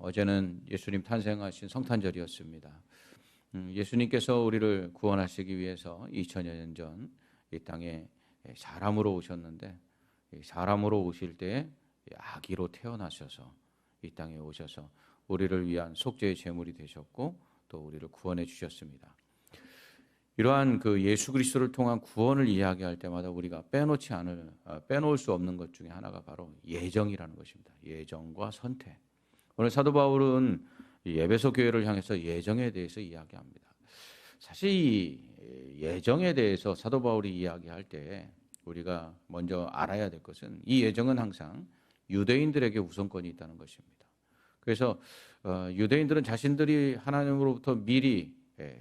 어제는 예수님 탄생하신 성탄절이었습니다. 예수님께서 우리를 구원하시기 위해서 2000여 년 전 이 땅에 사람으로 오셨는데, 사람으로 오실 때 아기로 태어나셔서 이 땅에 오셔서 우리를 위한 속죄의 제물이 되셨고 또 우리를 구원해 주셨습니다. 이러한 그 예수 그리스도를 통한 구원을 이야기할 때마다 우리가 빼놓을 수 없는 것 중에 하나가 바로 예정이라는 것입니다. 예정과 선택. 오늘 사도 바울은 에베소 교회를 향해서 예정에 대해서 이야기합니다. 사실 이 예정에 대해서 사도 바울이 이야기할 때 우리가 먼저 알아야 될 것은 이 예정은 항상 유대인들에게 우선권이 있다는 것입니다. 그래서 유대인들은 자신들이 하나님으로부터 미리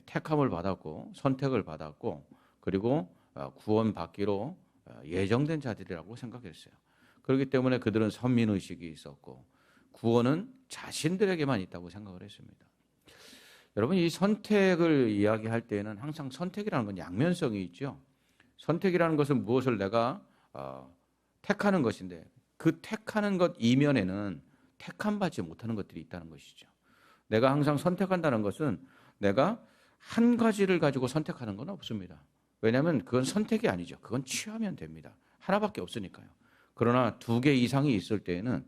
택함을 받았고 선택을 받았고 그리고 구원받기로 예정된 자들이라고 생각했어요. 그렇기 때문에 그들은 선민의식이 있었고 구원은 자신들에게만 있다고 생각을 했습니다. 여러분, 이 선택을 이야기할 때는 항상 선택이라는 건 양면성이 있죠. 선택이라는 것은 무엇을 내가 택하는 것인데 그 택하는 것 이면에는 택함받지 못하는 것들이 있다는 것이죠. 내가 항상 선택한다는 것은 내가 한 가지를 가지고 선택하는 건 없습니다. 왜냐하면 그건 선택이 아니죠. 그건 취하면 됩니다. 하나밖에 없으니까요. 그러나 2개 이상이 있을 때에는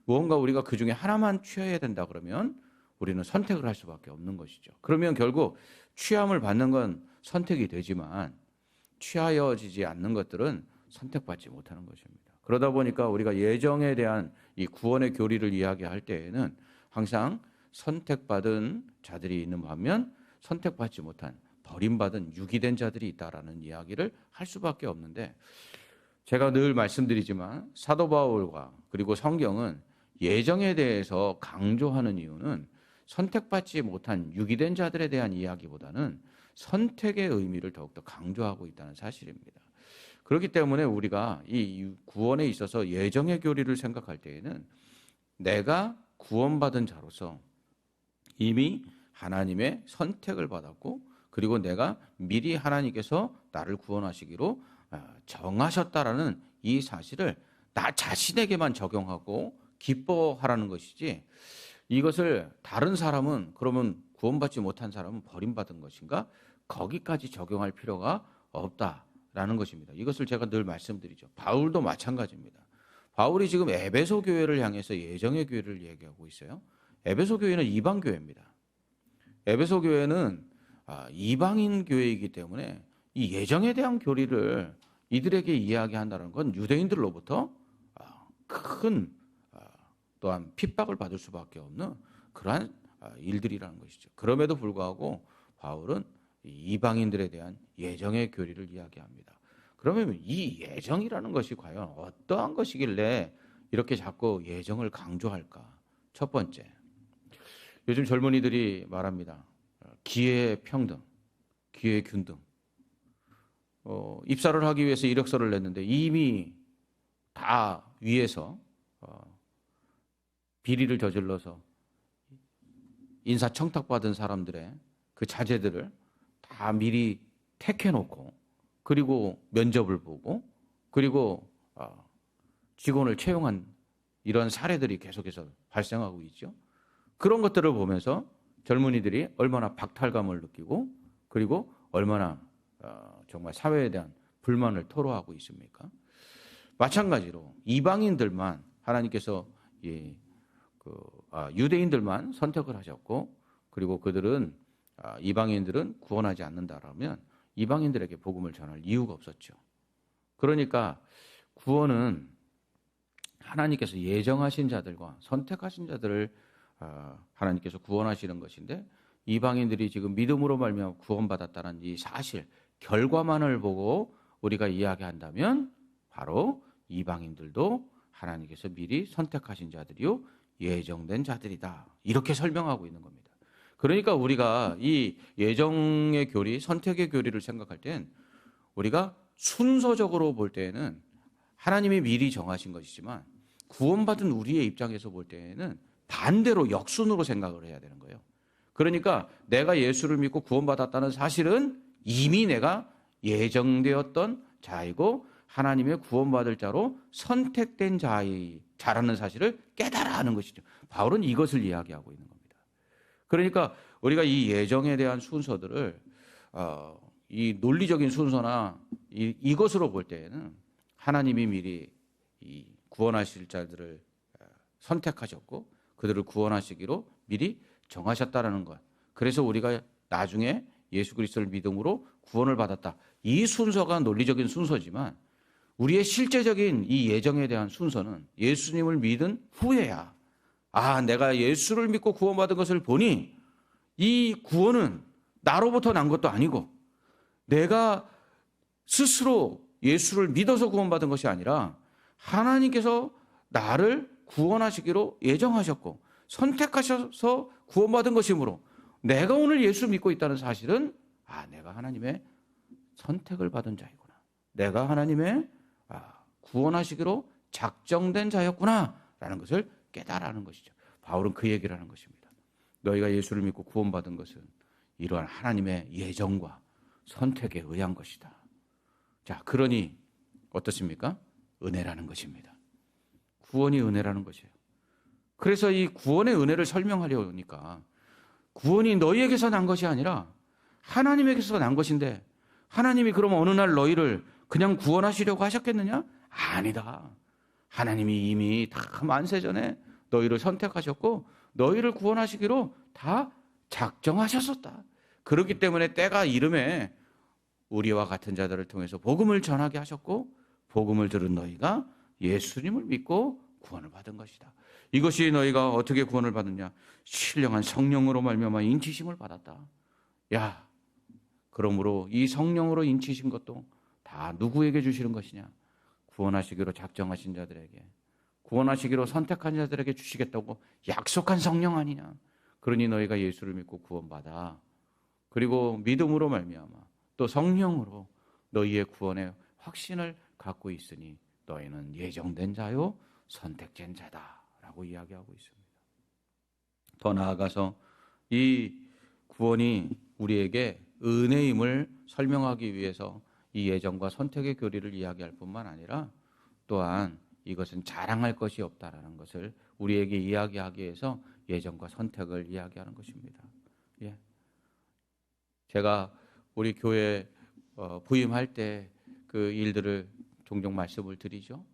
무언가 우리가 그 중에 하나만 취해야 된다 그러면 우리는 선택을 할 수밖에 없는 것이죠. 그러면 결국 취함을 받는 건 선택이 되지만 취하여지지 않는 것들은 선택받지 못하는 것입니다. 그러다 보니까 우리가 예정에 대한 이 구원의 교리를 이야기할 때에는 항상 선택받은 자들이 있는 반면 선택받지 못한 버림받은 유기된 자들이 있다라는 이야기를 할 수밖에 없는데, 제가 늘 말씀드리지만 사도 바울과 그리고 성경은 예정에 대해서 강조하는 이유는 선택받지 못한 유기된 자들에 대한 이야기보다는 선택의 의미를 더욱더 강조하고 있다는 사실입니다. 그렇기 때문에 우리가 이 구원에 있어서 예정의 교리를 생각할 때에는 내가 구원받은 자로서 이미 하나님의 선택을 받았고 그리고 내가 미리 하나님께서 나를 구원하시기로 정하셨다라는 이 사실을 나 자신에게만 적용하고 기뻐하라는 것이지, 이것을 다른 사람은, 그러면 구원받지 못한 사람은 버림받은 것인가? 거기까지 적용할 필요가 없다라는 것입니다. 이것을 제가 늘 말씀드리죠. 바울도 마찬가지입니다. 바울이 지금 에베소 교회를 향해서 예정의 교회를 얘기하고 있어요. 에베소 교회는 이방 교회입니다. 에베소 교회는 이방인 교회이기 때문에 이 예정에 대한 교리를 이들에게 이야기한다는 건 유대인들로부터 큰 또한 핍박을 받을 수밖에 없는 그러한 일들이라는 것이죠. 그럼에도 불구하고 바울은 이방인들에 대한 예정의 교리를 이야기합니다. 그러면 이 예정이라는 것이 과연 어떠한 것이길래 이렇게 자꾸 예정을 강조할까? 첫 번째, 요즘 젊은이들이 말합니다. 기회 평등, 기회 균등. 입사를 하기 위해서 이력서를 냈는데 이미 다 위에서 비리를 저질러서 인사청탁받은 사람들의 그 자제들을 다 미리 택해놓고 그리고 면접을 보고 그리고 직원을 채용한 이런 사례들이 계속해서 발생하고 있죠. 그런 것들을 보면서 젊은이들이 얼마나 박탈감을 느끼고 그리고 얼마나 정말 사회에 대한 불만을 토로하고 있습니까? 마찬가지로 이방인들만 하나님께서 유대인들만 선택을 하셨고 그리고 그들은 이방인들은 구원하지 않는다라면 이방인들에게 복음을 전할 이유가 없었죠. 그러니까 구원은 하나님께서 예정하신 자들과 선택하신 자들을 하나님께서 구원하시는 것인데, 이방인들이 지금 믿음으로 말미암아 구원받았다는 이 사실 결과만을 보고 우리가 이야기한다면 바로 이방인들도 하나님께서 미리 선택하신 자들이요 예정된 자들이다, 이렇게 설명하고 있는 겁니다. 그러니까 우리가 이 예정의 교리, 선택의 교리를 생각할 땐 우리가 순서적으로 볼 때에는 하나님이 미리 정하신 것이지만 구원받은 우리의 입장에서 볼 때에는 반대로 역순으로 생각을 해야 되는 거예요. 그러니까 내가 예수를 믿고 구원받았다는 사실은 이미 내가 예정되었던 자이고 하나님의 구원받을 자로 선택된 잘하는 사실을 깨달아 하는 것이죠. 바울은 이것을 이야기하고 있는 겁니다. 그러니까 우리가 이 예정에 대한 순서들을 이 논리적인 순서나 이것으로 볼 때에는 하나님이 미리 이 구원하실 자들을 선택하셨고 그들을 구원하시기로 미리 정하셨다라는 것. 그래서 우리가 나중에 예수 그리스도를 믿음으로 구원을 받았다. 이 순서가 논리적인 순서지만 우리의 실제적인 이 예정에 대한 순서는 예수님을 믿은 후에야 내가 예수를 믿고 구원받은 것을 보니 이 구원은 나로부터 난 것도 아니고 내가 스스로 예수를 믿어서 구원받은 것이 아니라 하나님께서 나를 구원하시기로 예정하셨고 선택하셔서 구원받은 것이므로 내가 오늘 예수를 믿고 있다는 사실은 내가 하나님의 선택을 받은 자이구나. 내가 하나님의 구원하시기로 작정된 자였구나 라는 것을 깨달아는 것이죠. 바울은 그 얘기를 하는 것입니다. 너희가 예수를 믿고 구원받은 것은 이러한 하나님의 예정과 선택에 의한 것이다. 자, 그러니 어떻습니까? 은혜라는 것입니다. 구원이 은혜라는 것이에요. 그래서 이 구원의 은혜를 설명하려니까 구원이 너희에게서 난 것이 아니라 하나님에게서 난 것인데 하나님이 그럼 어느 날 너희를 그냥 구원하시려고 하셨겠느냐? 아니다. 하나님이 이미 다 만세전에 너희를 선택하셨고 너희를 구원하시기로 다 작정하셨었다. 그렇기 때문에 때가 이름에 우리와 같은 자들을 통해서 복음을 전하게 하셨고 복음을 들은 너희가 예수님을 믿고 구원을 받은 것이다. 이것이 너희가 어떻게 구원을 받느냐? 신령한 성령으로 말미암아 인치심을 받았다. 그러므로 이 성령으로 인치신 것도 다 누구에게 주시는 것이냐? 구원하시기로 작정하신 자들에게, 구원하시기로 선택한 자들에게 주시겠다고 약속한 성령 아니냐? 그러니 너희가 예수를 믿고 구원받아. 그리고 믿음으로 말미암아 또 성령으로 너희의 구원의 확신을 갖고 있으니 너희는 예정된 자요 선택된 자다라고 이야기하고 있습니다. 더 나아가서 이 구원이 우리에게 은혜임을 설명하기 위해서 이 예정과 선택의 교리를 이야기할 뿐만 아니라 또한 이것은 자랑할 것이 없다라는 것을 우리에게 이야기하기 위해서 예정과 선택을 이야기하는 것입니다. 제가 우리 교회 부임할 때 그 일들을 종종 말씀을 드리죠.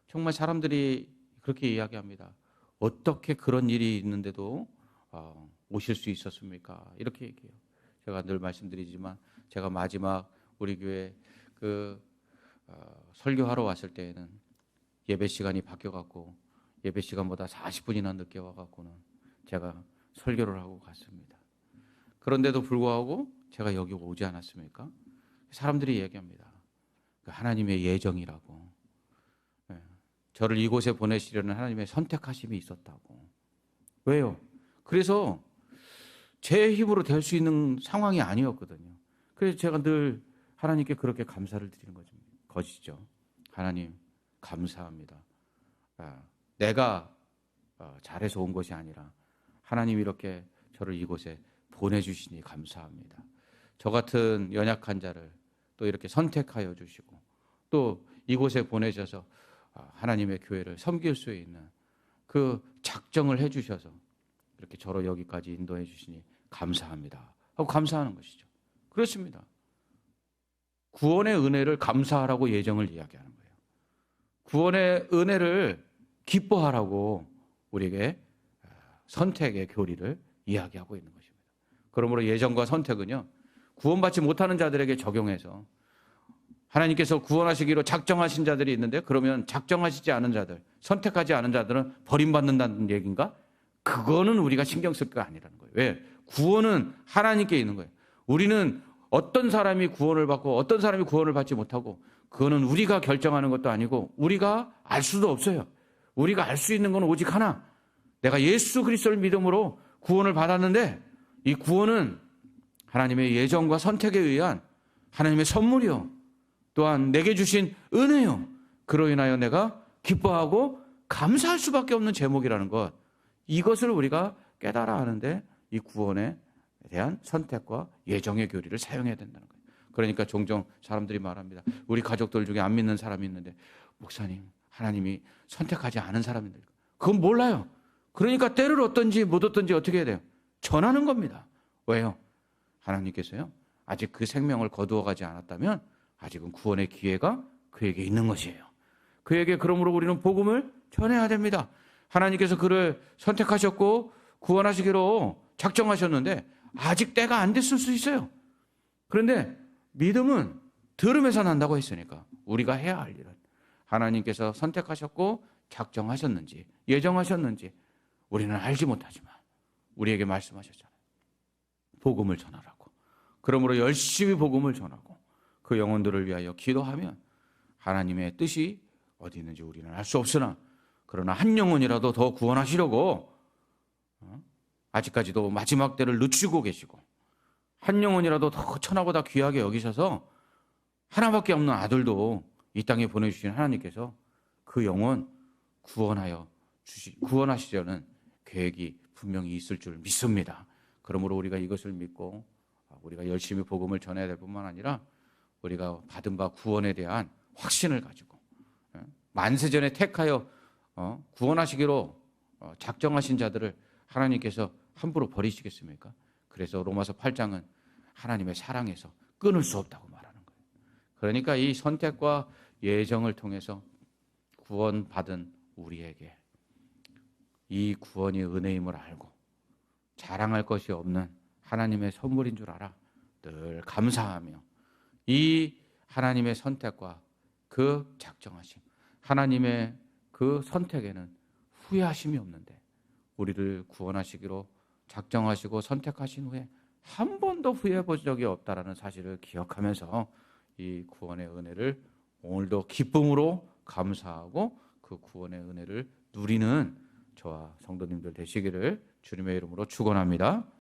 정말 사람들이 그렇게 이야기합니다. 어떻게 그런 일이 있는데도 오실 수 있었습니까? 이렇게 얘기해요. 제가 늘 말씀드리지만 제가 마지막 우리 교회 설교하러 왔을 때에는 예배 시간이 바뀌어갖고 예배 시간보다 40분이나 늦게 와갖고는 제가 설교를 하고 갔습니다. 그런데도 불구하고 제가 여기 오지 않았습니까? 사람들이 얘기합니다. 하나님의 예정이라고. 저를 이곳에 보내시려는 하나님의 선택하심이 있었다고. 왜요? 그래서 제 힘으로 될 수 있는 상황이 아니었거든요. 그래서 제가 늘 하나님께 그렇게 감사를 드리는 것이죠. 하나님 감사합니다. 내가 잘해서 온 것이 아니라 하나님이 이렇게 저를 이곳에 보내주시니 감사합니다. 저 같은 연약한 자를 또 이렇게 선택하여 주시고 또 이곳에 보내셔서 하나님의 교회를 섬길 수 있는 그 작정을 해주셔서 이렇게 저를 여기까지 인도해 주시니 감사합니다 하고 감사하는 것이죠. 그렇습니다. 구원의 은혜를 감사하라고 예정을 이야기하는 거예요. 구원의 은혜를 기뻐하라고 우리에게 선택의 교리를 이야기하고 있는 것입니다. 그러므로 예정과 선택은요, 구원받지 못하는 자들에게 적용해서 하나님께서 구원하시기로 작정하신 자들이 있는데 그러면 작정하시지 않은 자들, 선택하지 않은 자들은 버림받는다는 얘기인가? 그거는 우리가 신경 쓸 거 아니라는 거예요. 왜? 구원은 하나님께 있는 거예요. 우리는 어떤 사람이 구원을 받고 어떤 사람이 구원을 받지 못하고 그거는 우리가 결정하는 것도 아니고 우리가 알 수도 없어요. 우리가 알 수 있는 건 오직 하나. 내가 예수 그리스도를 믿음으로 구원을 받았는데 이 구원은 하나님의 예정과 선택에 의한 하나님의 선물이요. 또한 내게 주신 은혜요. 그로 인하여 내가 기뻐하고 감사할 수밖에 없는 제목이라는 것. 이것을 우리가 깨달아 하는데 이 구원에 대한 선택과 예정의 교리를 사용해야 된다는 거예요. 그러니까 종종 사람들이 말합니다. 우리 가족들 중에 안 믿는 사람이 있는데 목사님 하나님이 선택하지 않은 사람들. 그건 몰라요. 그러니까 때를 얻든지 못 얻든지 어떻게 해야 돼요? 전하는 겁니다. 왜요? 하나님께서요, 아직 그 생명을 거두어 가지 않았다면 아직은 구원의 기회가 그에게 있는 것이에요. 그에게 그러므로 우리는 복음을 전해야 됩니다. 하나님께서 그를 선택하셨고 구원하시기로 작정하셨는데 아직 때가 안 됐을 수 있어요. 그런데 믿음은 들음에서 난다고 했으니까 우리가 해야 할 일은 하나님께서 선택하셨고 작정하셨는지 예정하셨는지 우리는 알지 못하지만 우리에게 말씀하셨잖아요. 복음을 전하라고. 그러므로 열심히 복음을 전하고 그 영혼들을 위하여 기도하면 하나님의 뜻이 어디 있는지 우리는 알 수 없으나 그러나 한 영혼이라도 더 구원하시려고 아직까지도 마지막 때를 늦추고 계시고 한 영혼이라도 더 천하보다 귀하게 여기셔서 하나밖에 없는 아들도 이 땅에 보내주신 하나님께서 그 영혼 구원하시려는 계획이 분명히 있을 줄 믿습니다. 그러므로 우리가 이것을 믿고 우리가 열심히 복음을 전해야 될 뿐만 아니라 우리가 받은 바 구원에 대한 확신을 가지고 만세전에 택하여 구원하시기로 작정하신 자들을 하나님께서 함부로 버리시겠습니까? 그래서 로마서 8장은 하나님의 사랑에서 끊을 수 없다고 말하는 거예요. 그러니까 이 선택과 예정을 통해서 구원받은 우리에게 이 구원이 은혜임을 알고 자랑할 것이 없는 하나님의 선물인 줄 알아 늘 감사하며 이 하나님의 선택과 그 작정하심, 하나님의 그 선택에는 후회하심이 없는데 우리를 구원하시기로 작정하시고 선택하신 후에 한 번도 후회해 본 적이 없다라는 사실을 기억하면서 이 구원의 은혜를 오늘도 기쁨으로 감사하고 그 구원의 은혜를 누리는 저와 성도님들 되시기를 주님의 이름으로 축원합니다.